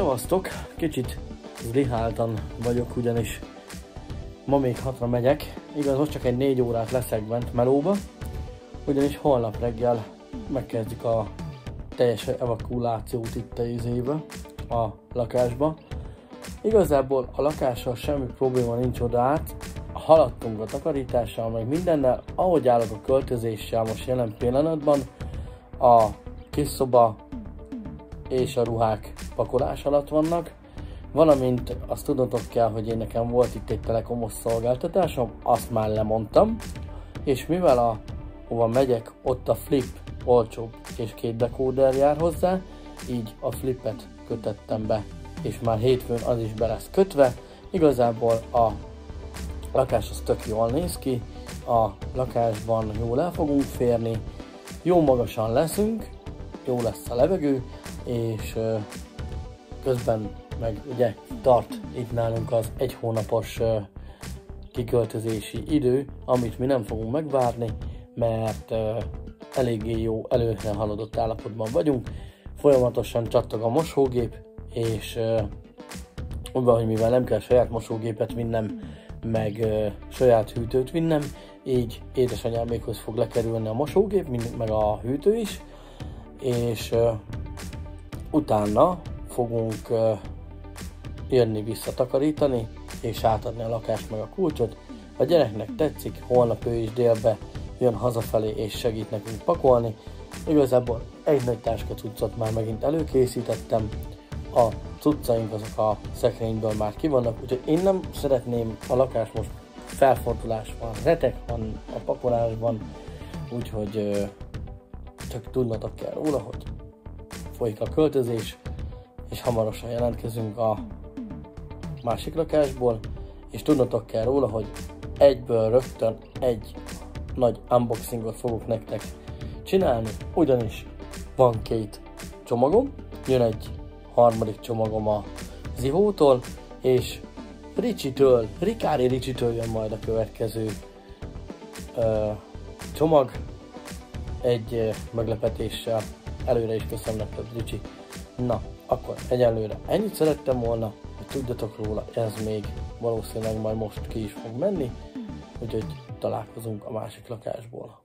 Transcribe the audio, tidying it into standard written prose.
Szevasztok! Kicsit zliháltan vagyok, ugyanis ma még hatra megyek. Igaz, most csak egy 4 órát leszek bent melóba, ugyanis holnap reggel megkezdjük a teljes evakuációt itt a izébe, a lakásba. Igazából a lakással semmi probléma nincs oda át, haladtunk a takarítással, meg mindennel, ahogy állok a költözéssel most jelen pillanatban, a kis szoba és a ruhák pakolás alatt vannak, valamint azt tudnotok kell, hogy én nekem volt itt egy telekomos szolgáltatásom, azt már lemondtam, és mivel hova megyek, ott a Flip olcsóbb és 2 dekóder jár hozzá, így a Flipet kötöttem be, és már hétfőn az is be lesz kötve. Igazából a lakás az tök jól néz ki, a lakásban jól el fogunk férni, jó magasan leszünk, jó lesz a levegő, és közben meg ugye tart itt nálunk az 1 hónapos kiköltözési idő, amit mi nem fogunk megvárni, mert eléggé jó, előre haladott állapotban vagyunk. Folyamatosan csattog a mosógép, és úgy van, hogy mivel nem kell saját mosógépet vinnem, meg saját hűtőt vinnem, így édesanyámékhoz fog lekerülni a mosógép, meg a hűtő is, és utána fogunk jönni visszatakarítani, és átadni a lakást meg a kulcsot. A gyereknek tetszik, holnap ő is délbe jön hazafelé és segít nekünk pakolni. Igazából egy nagy táska cuccot már megint előkészítettem, a cuccaink azok a szekrényből már ki vannak, úgyhogy én nem szeretném, a lakás most felfordulás van, retek van a pakolásban, úgyhogy csak tudnatok kell róla, hogy folyik a költözés, és hamarosan jelentkezünk a másik lakásból, és tudnatok kell róla, hogy egyből rögtön egy nagy unboxingot fogok nektek csinálni, ugyanis van 2 csomagom, jön egy harmadik csomagom a Zihótól, és Rikári Ricsitől jön majd a következő csomag, egy meglepetéssel. Előre is köszönöm neked, Ricsi. Na, akkor egyelőre ennyit szerettem volna, hogy tudjatok róla, ez még valószínűleg majd most ki is fog menni, úgyhogy találkozunk a másik lakásból.